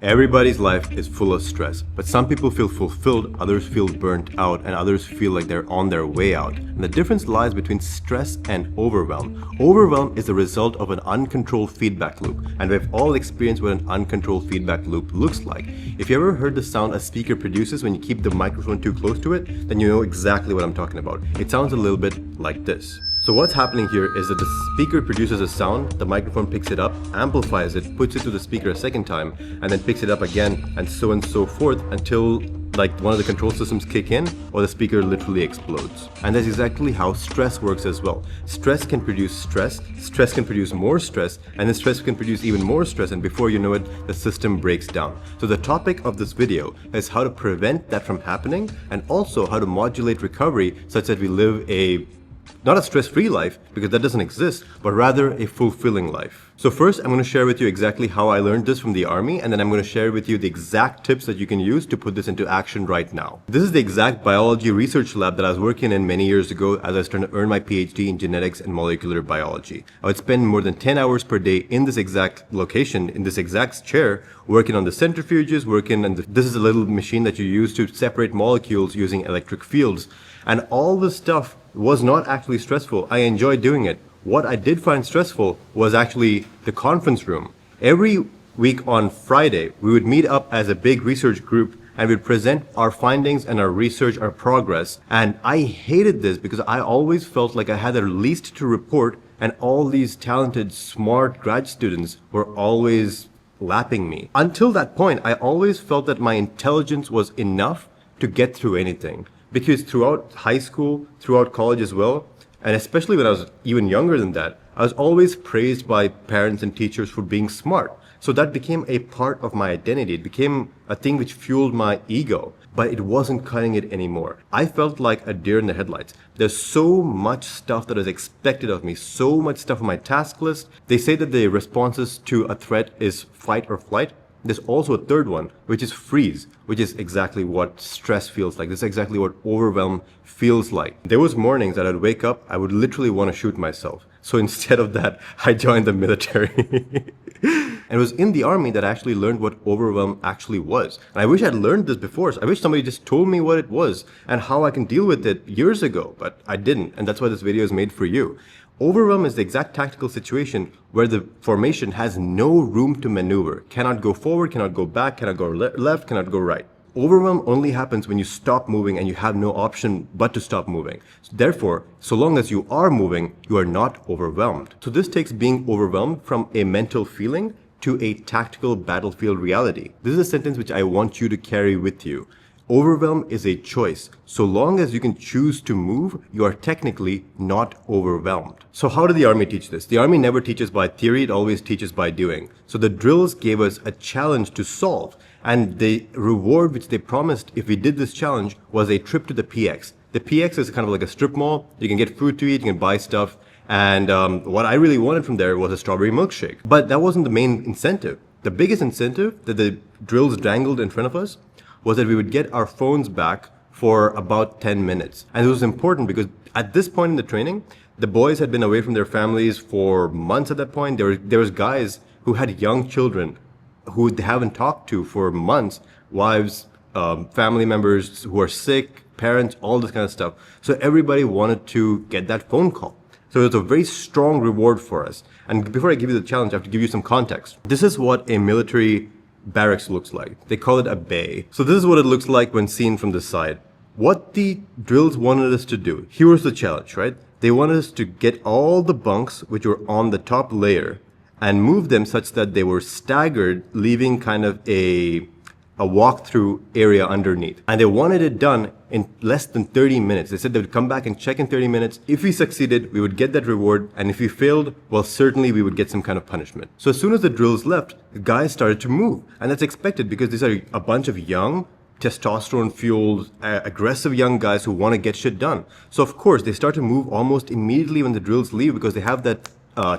Everybody's life is full of stress, but some people feel fulfilled, others feel burnt out, and others feel like they're on their way out. And the difference lies between stress and overwhelm. Overwhelm is the result of an uncontrolled feedback loop, and we've all experienced what an uncontrolled feedback loop looks like. If you ever heard the sound a speaker produces when you keep the microphone too close to it, then you know exactly what I'm talking about. It sounds a little bit like this. So what's happening here is that the speaker produces a sound, the microphone picks it up, amplifies it, puts it to the speaker a second time, and then picks it up again, and so forth until like one of the control systems kick in or the speaker literally explodes. And that's exactly how stress works as well. Stress can produce stress can produce more stress, and then stress can produce even more stress, and before you know it, the system breaks down. So the topic of this video is how to prevent that from happening, and also how to modulate recovery such that we live not a stress-free life, because that doesn't exist, but rather a fulfilling life. So first, I'm going to share with you exactly how I learned this from the army, and then I'm going to share with you the exact tips that you can use to put this into action right now. This is the exact biology research lab that I was working in many years ago as I was trying to earn my PhD in genetics and molecular biology. I would spend more than 10 hours per day in this exact location, in this exact chair, working on the centrifuges, this is a little machine that you use to separate molecules using electric fields. And all this stuff was not actually stressful. I enjoyed doing it. What I did find stressful was actually the conference room. Every week on Friday, we would meet up as a big research group and we'd present our findings and our research, our progress. And I hated this because I always felt like I had the least to report, and all these talented, smart grad students were always lapping me. Until that point, I always felt that my intelligence was enough to get through anything. Because throughout high school, throughout college as well, and especially when I was even younger than that, I was always praised by parents and teachers for being smart. So that became a part of my identity. It became a thing which fueled my ego, but it wasn't cutting it anymore. I felt like a deer in the headlights. There's so much stuff that is expected of me, so much stuff on my task list. They say that the responses to a threat is fight or flight. There's also a third one, which is freeze, which is exactly what stress feels like. This is exactly what overwhelm feels like. There was mornings that I'd wake up, I would literally want to shoot myself. So instead of that, I joined the military. And it was in the army that I actually learned what overwhelm actually was. And I wish I'd learned this before. So I wish somebody just told me what it was and how I can deal with it years ago, but I didn't. And that's why this video is made for you. Overwhelm is the exact tactical situation where the formation has no room to maneuver, cannot go forward, cannot go back, cannot go left, cannot go right. Overwhelm only happens when you stop moving and you have no option but to stop moving. Therefore, so long as you are moving, you are not overwhelmed. So this takes being overwhelmed from a mental feeling to a tactical battlefield reality. This is a sentence which I want you to carry with you. Overwhelm is a choice. So long as you can choose to move, you are technically not overwhelmed. So how did the army teach this? The army never teaches by theory, it always teaches by doing. So the drills gave us a challenge to solve, and the reward which they promised if we did this challenge was a trip to the PX. The PX is kind of like a strip mall. You can get food to eat, you can buy stuff, and what I really wanted from there was a strawberry milkshake. But that wasn't the main incentive. The biggest incentive that the drills dangled in front of us was that we would get our phones back for about 10 minutes. And it was important because at this point in the training, the boys had been away from their families for months at that point. There was guys who had young children who they haven't talked to for months, wives, family members who are sick, parents, all this kind of stuff. So everybody wanted to get that phone call. So it's a very strong reward for us. And before I give you the challenge, I have to give you some context. This is what a military barracks looks like. They call it a bay. So this is what it looks like when seen from the side. What the drills wanted us to do, here was the challenge, right? They wanted us to get all the bunks which were on the top layer and move them such that they were staggered, leaving kind of a walk-through area underneath. And they wanted it done in less than 30 minutes. They said they would come back and check in 30 minutes. If we succeeded, we would get that reward. And if we failed, well, certainly we would get some kind of punishment. So as soon as the drills left, the guys started to move. And that's expected because these are a bunch of young, testosterone-fueled, aggressive young guys who want to get shit done. So of course, they start to move almost immediately when the drills leave because they have that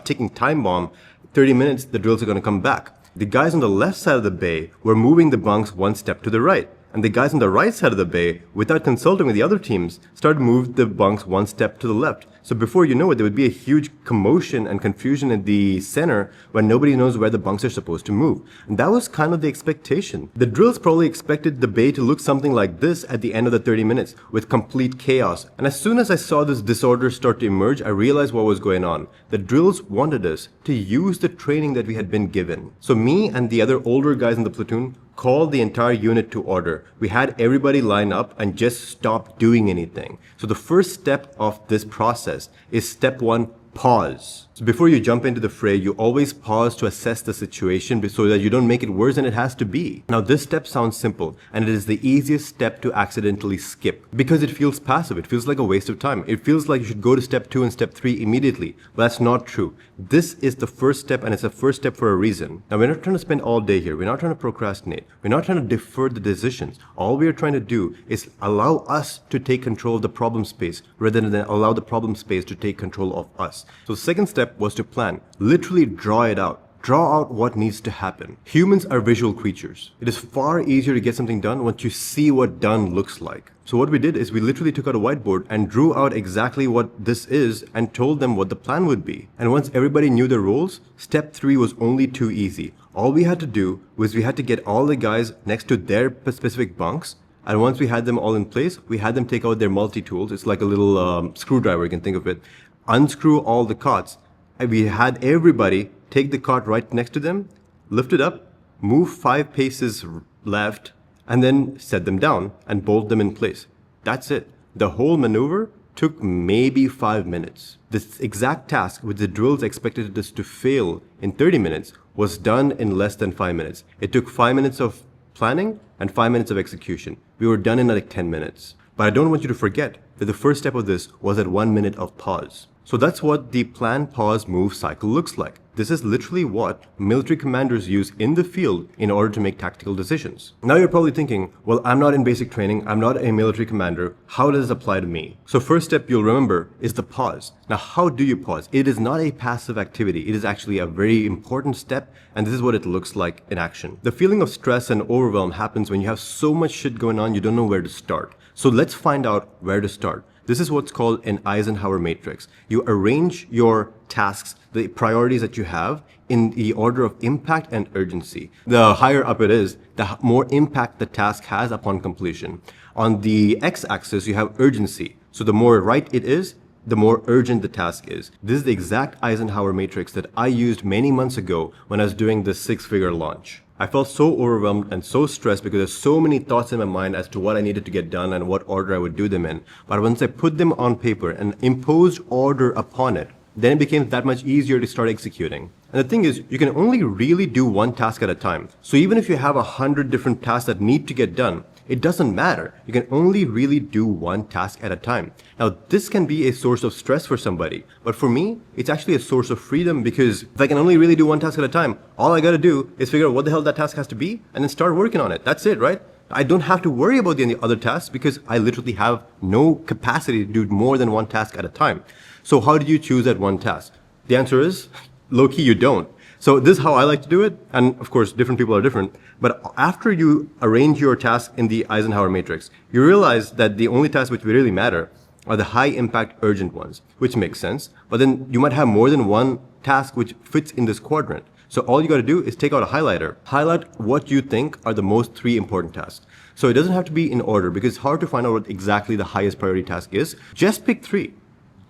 ticking time bomb. 30 minutes, the drills are going to come back. The guys on the left side of the bay were moving the bunks one step to the right. and the guys on the right side of the bay, without consulting with the other teams, started to move the bunks one step to the left. So before you know it, there would be a huge commotion and confusion in the center when nobody knows where the bunks are supposed to move. And that was kind of the expectation. The drills probably expected the bay to look something like this at the end of the 30 minutes, with complete chaos. And as soon as I saw this disorder start to emerge, I realized what was going on. The drills wanted us to use the training that we had been given. So me and the other older guys in the platoon called the entire unit to order. We had everybody line up and just stop doing anything. So the first step of this process is step 1, pause. So before you jump into the fray, you always pause to assess the situation so that you don't make it worse than it has to be. Now this step sounds simple, and it is the easiest step to accidentally skip because it feels passive. It feels like a waste of time. It feels like you should go to step 2 and step 3 immediately, but that's not true. This is the first step, and it's the first step for a reason. Now we're not trying to spend all day here. We're not trying to procrastinate. We're not trying to defer the decisions. All we are trying to do is allow us to take control of the problem space rather than allow the problem space to take control of us. So the second step was to plan. Literally draw it out. Draw out what needs to happen. Humans are visual creatures. It is far easier to get something done once you see what done looks like. So what we did is we literally took out a whiteboard and drew out exactly what this is and told them what the plan would be. And once everybody knew their roles, step 3 was only too easy. All we had to do was we had to get all the guys next to their specific bunks. And once we had them all in place, we had them take out their multi-tools. It's like a little screwdriver, you can think of it. Unscrew all the cots. And we had everybody take the cot right next to them, lift it up, move 5 paces left, and then set them down and bolt them in place. That's it. The whole maneuver took maybe 5 minutes. This exact task, which the drills expected us to fail in 30 minutes, was done in less than 5 minutes. It took 5 minutes of planning and 5 minutes of execution. We were done in like 10 minutes. But I don't want you to forget that the first step of this was at 1 minute of pause. So that's what the plan, pause, move cycle looks like. This is literally what military commanders use in the field in order to make tactical decisions. Now you're probably thinking, well, I'm not in basic training, I'm not a military commander, how does this apply to me? So first step you'll remember is the pause. Now how do you pause? It is not a passive activity, it is actually a very important step, and this is what it looks like in action. The feeling of stress and overwhelm happens when you have so much shit going on you don't know where to start. So let's find out where to start. This is what's called an Eisenhower matrix. You arrange your tasks, the priorities that you have, in the order of impact and urgency. The higher up it is, the more impact the task has upon completion. On the x-axis, you have urgency. So the more right it is, the more urgent the task is. This is the exact Eisenhower matrix that I used many months ago when I was doing this 6-figure launch. I felt so overwhelmed and so stressed because there's so many thoughts in my mind as to what I needed to get done and what order I would do them in. But once I put them on paper and imposed order upon it, then it became that much easier to start executing. And the thing is, you can only really do one task at a time. So even if you have 100 different tasks that need to get done, it doesn't matter. You can only really do one task at a time. Now, this can be a source of stress for somebody, but for me, it's actually a source of freedom because if I can only really do one task at a time, all I gotta do is figure out what the hell that task has to be and then start working on it. That's it, right? I don't have to worry about the other tasks because I literally have no capacity to do more than one task at a time. So how do you choose that one task? The answer is, low-key, you don't. So this is how I like to do it, and of course different people are different, but after you arrange your tasks in the Eisenhower matrix, you realize that the only tasks which really matter are the high impact urgent ones, which makes sense, but then you might have more than one task which fits in this quadrant. So all you gotta do is take out a highlighter, highlight what you think are the most 3 important tasks. So it doesn't have to be in order because it's hard to find out what exactly the highest priority task is. Just pick 3.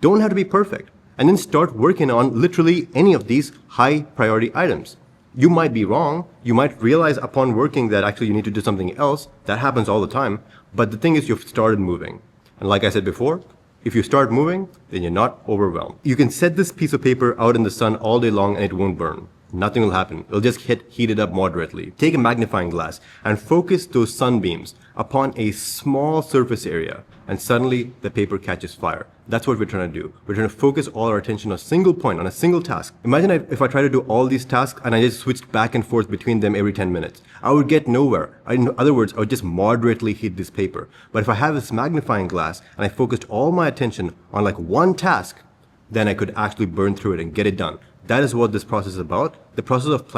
Don't have to be perfect. And then start working on literally any of these high priority items. You might be wrong. You might realize upon working that actually you need to do something else. That happens all the time. But the thing is you've started moving. And like I said before, if you start moving, then you're not overwhelmed. You can set this piece of paper out in the sun all day long and it won't burn. Nothing will happen. It'll just heat it up moderately. Take a magnifying glass and focus those sunbeams upon a small surface area, and suddenly the paper catches fire. That's what we're trying to do. We're trying to focus all our attention on a single point, on a single task. Imagine if I try to do all these tasks and I just switched back and forth between them every 10 minutes. I would get nowhere. In other words, I would just moderately heat this paper. But if I have this magnifying glass and I focused all my attention on like one task, then I could actually burn through it and get it done. That is what this process is about. The process of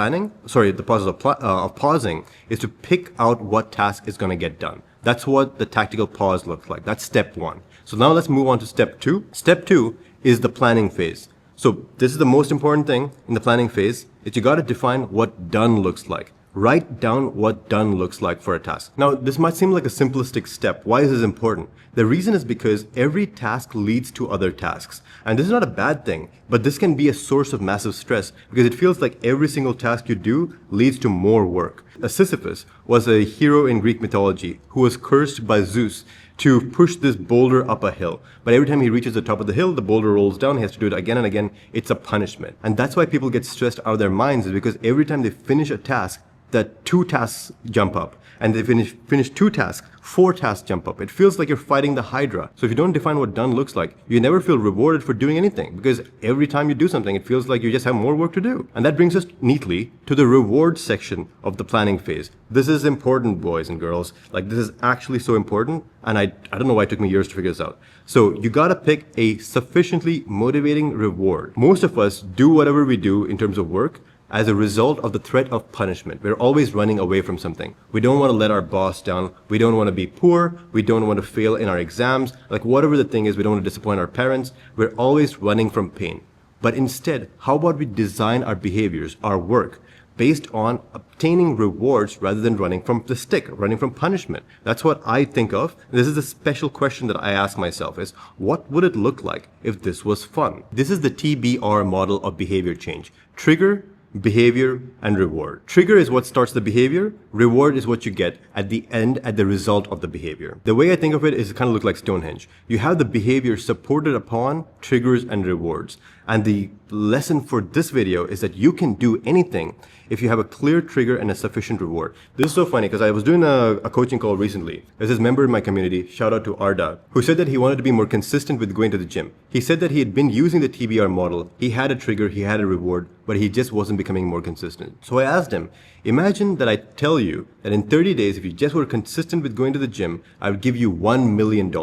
pausing is to pick out what task is going to get done. That's what the tactical pause looks like. That's step one. So now let's move on to step two. Step two is the planning phase. So this is the most important thing in the planning phase, is you got to define what done looks like. Write down what done looks like for a task. Now, this might seem like a simplistic step. Why is this important? The reason is because every task leads to other tasks. And this is not a bad thing, but this can be a source of massive stress because it feels like every single task you do leads to more work. Sisyphus was a hero in Greek mythology who was cursed by Zeus to push this boulder up a hill. But every time he reaches the top of the hill, the boulder rolls down. He has to do it again and again. It's a punishment. And that's why people get stressed out of their minds, is because every time they finish a task, that 2 tasks jump up, and they finish 2 tasks, 4 tasks jump up. It feels like you're fighting the Hydra. So if you don't define what done looks like, you never feel rewarded for doing anything, because every time you do something, it feels like you just have more work to do. And that brings us neatly to the reward section of the planning phase. This is important, boys and girls. Like, this is actually so important, and I don't know why it took me years to figure this out. So you gotta pick a sufficiently motivating reward. Most of us do whatever we do in terms of work as a result of the threat of punishment. We're always running away from something. We don't want to let our boss down. We don't want to be poor. We don't want to fail in our exams. Like, whatever the thing is, we don't want to disappoint our parents. We're always running from pain. But instead, how about we design our behaviors, our work, based on obtaining rewards rather than running from the stick, running from punishment? That's what I think of. This is a special question that I ask myself, is what would it look like if this was fun? This is the TBR model of behavior change. Trigger, behavior, and reward. Trigger is what starts the behavior. Reward is what you get at the end, at the result of the behavior. The way I think of it is it kind of looks like Stonehenge. You have the behavior supported upon triggers and rewards. And the lesson for this video is that you can do anything if you have a clear trigger and a sufficient reward. This is so funny because I was doing a coaching call recently. There's this member in my community, shout out to Arda, who said that he wanted to be more consistent with going to the gym. He said that he had been using the TBR model. He had a trigger, he had a reward, but he just wasn't becoming more consistent. So I asked him, imagine that I tell you that in 30 days, if you just were consistent with going to the gym, I would give you $1 million.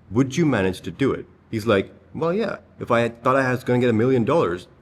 Would you manage to do it? He's like, well, yeah, if I thought I was going to get $1 million,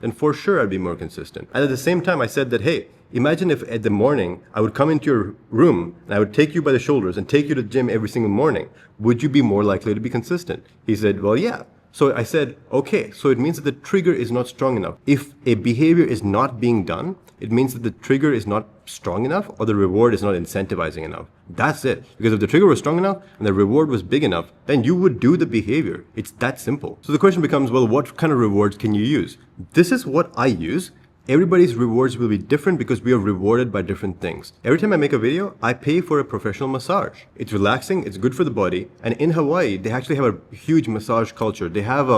then for sure I'd be more consistent. And at the same time, I said that, hey, imagine if at the morning I would come into your room and I would take you by the shoulders and take you to the gym every single morning. Would you be more likely to be consistent? He said, well, yeah. So I said, okay, so it means that the trigger is not strong enough. If a behavior is not being done, it means that the trigger is not strong enough or the reward is not incentivizing enough. That's it. Because if the trigger was strong enough and the reward was big enough, then you would do the behavior. It's that simple. So the question becomes, well, what kind of rewards can you use? This is what I use. Everybody's rewards will be different because we are rewarded by different things. Every time I make a video, I pay for a professional massage. It's relaxing, it's good for the body, and in Hawaii, they actually have a huge massage culture. They have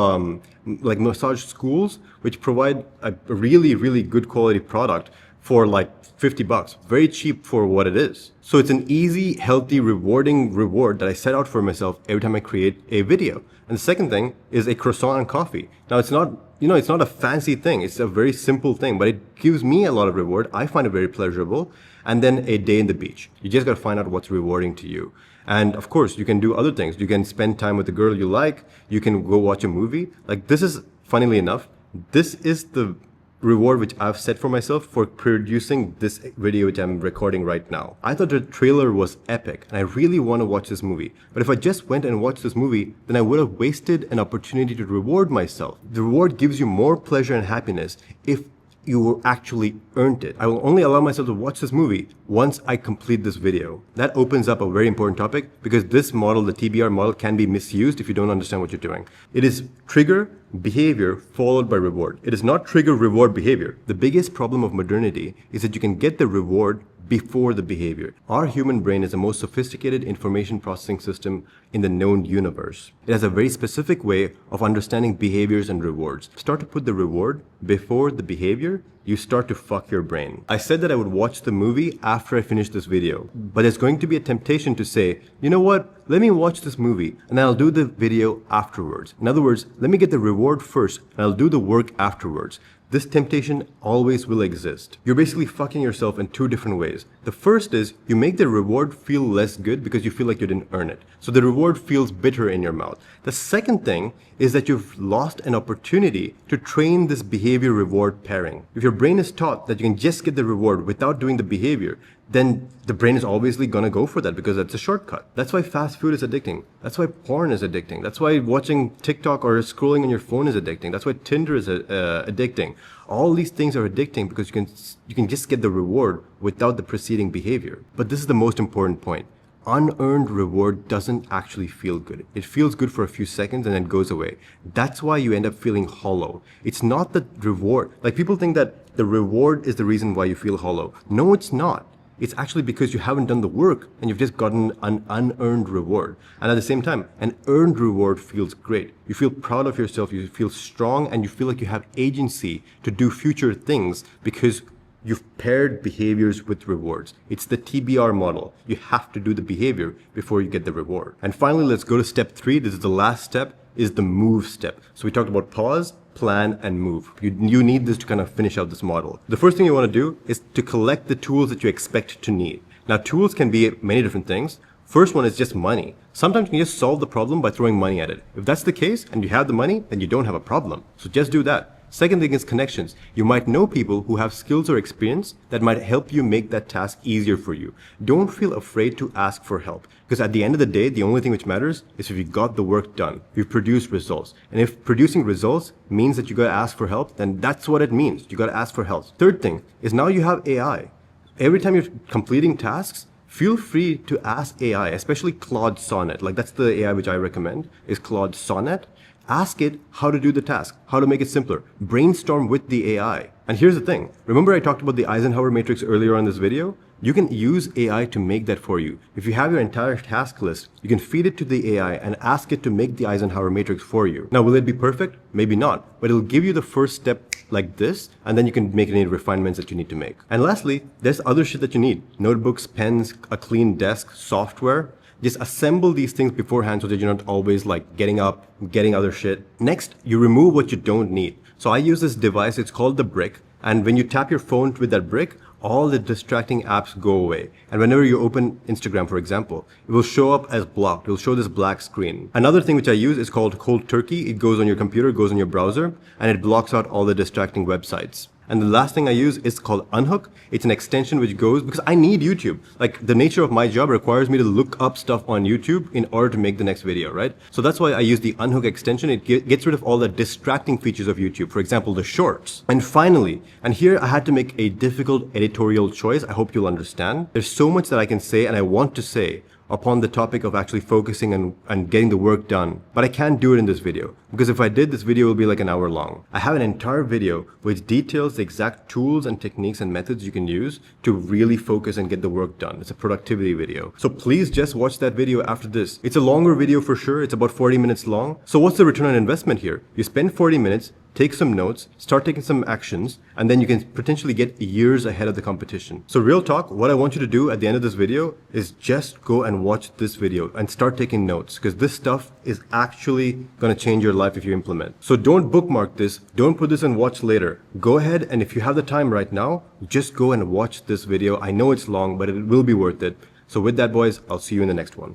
like massage schools which provide a really, really good quality product for like $50, very cheap for what it is. So it's an easy, healthy, rewarding reward that I set out for myself every time I create a video. And the second thing is a croissant and coffee. Now it's not, it's not a fancy thing. It's a very simple thing, but it gives me a lot of reward. I find it very pleasurable. And then a day in the beach. You just got to find out what's rewarding to you. And of course, you can do other things. You can spend time with the girl you like. You can go watch a movie. Like, this is, funnily enough, this is the reward which I've set for myself for producing this video which I'm recording right now. I thought the trailer was epic and I really want to watch this movie. But if I just went and watched this movie, then I would have wasted an opportunity to reward myself. The reward gives you more pleasure and happiness if you actually earned it. I will only allow myself to watch this movie once I complete this video. That opens up a very important topic because this model, the TBR model, can be misused if you don't understand what you're doing. It is trigger, behavior, followed by reward. It is not trigger, reward, behavior. The biggest problem of modernity is that you can get the reward before the behavior. Our human brain is the most sophisticated information processing system in the known universe. It has a very specific way of understanding behaviors and rewards. Start to put the reward before the behavior, you start to fuck your brain. I said that I would watch the movie after I finish this video, but there's going to be a temptation to say, you know what, let me watch this movie and I'll do the video afterwards. In other words, let me get the reward first and I'll do the work afterwards. This temptation always will exist. You're basically fucking yourself in two different ways. The first is you make the reward feel less good because you feel like you didn't earn it. So the reward feels bitter in your mouth. The second thing is that you've lost an opportunity to train this behavior reward pairing. If your brain is taught that you can just get the reward without doing the behavior, then the brain is obviously going to go for that because that's a shortcut. That's why fast food is addicting. That's why porn is addicting. That's why watching TikTok or scrolling on your phone is addicting. That's why Tinder is addicting. All these things are addicting because you can just get the reward without the preceding behavior. But this is the most important point. Unearned reward doesn't actually feel good. It feels good for a few seconds and then goes away. That's why you end up feeling hollow. It's not the reward. Like, people think that the reward is the reason why you feel hollow. No, it's not. It's actually because you haven't done the work and you've just gotten an unearned reward. And at the same time, an earned reward feels great. You feel proud of yourself, you feel strong, and you feel like you have agency to do future things because you've paired behaviors with rewards. It's the TBR model. You have to do the behavior before you get the reward. And finally, let's go to step 3. This is the last step, is the move step. So we talked about pause, plan, and move. You need this to kind of finish out this model. The first thing you want to do is to collect the tools that you expect to need. Now, tools can be many different things. First one is just money. Sometimes you can just solve the problem by throwing money at it. If that's the case and you have the money, then you don't have a problem. So just do that. Second thing is connections. You might know people who have skills or experience that might help you make that task easier for you. Don't feel afraid to ask for help, because at the end of the day, the only thing which matters is if you got the work done, you've produced results. And if producing results means that you gotta ask for help, then that's what it means. You gotta ask for help. Third thing is now you have AI. Every time you're completing tasks, feel free to ask AI, especially Claude Sonnet. Like, that's the AI which I recommend, is Claude Sonnet. Ask it how to do the task, how to make it simpler. Brainstorm with the AI. And here's the thing. Remember I talked about the Eisenhower matrix earlier on this video? You can use AI to make that for you. If you have your entire task list, you can feed it to the AI and ask it to make the Eisenhower matrix for you. Now, will it be perfect? Maybe not, but it'll give you the first step like this, and then you can make any refinements that you need to make. And lastly, there's other shit that you need. Notebooks, pens, a clean desk, software. Just assemble these things beforehand so that you're not always like getting up, getting other shit. Next, you remove what you don't need. So I use this device, it's called the brick. And when you tap your phone with that brick, all the distracting apps go away. And whenever you open Instagram, for example, it will show up as blocked. It will show this black screen. Another thing which I use is called Cold Turkey. It goes on your computer, goes on your browser, and it blocks out all the distracting websites. And the last thing I use is called Unhook. It's an extension which goes, because I need YouTube. Like, the nature of my job requires me to look up stuff on YouTube in order to make the next video, right? So that's why I use the Unhook extension. It gets rid of all the distracting features of YouTube. For example, the shorts. And finally, and here I had to make a difficult editorial choice. I hope you'll understand. There's so much that I can say and I want to say upon the topic of actually focusing and getting the work done. But I can't do it in this video, because if I did, this video will be like an hour long. I have an entire video which details the exact tools and techniques and methods you can use to really focus and get the work done. It's a productivity video. So please just watch that video after this. It's a longer video for sure. It's about 40 minutes long. So what's the return on investment here? You spend 40 minutes, take some notes, start taking some actions, and then you can potentially get years ahead of the competition. So real talk, what I want you to do at the end of this video is just go and watch this video and start taking notes, because this stuff is actually going to change your life if you implement. So don't bookmark this, don't put this and watch later. Go ahead, and if you have the time right now, just go and watch this video. I know it's long, but it will be worth it. So with that, boys, I'll see you in the next one.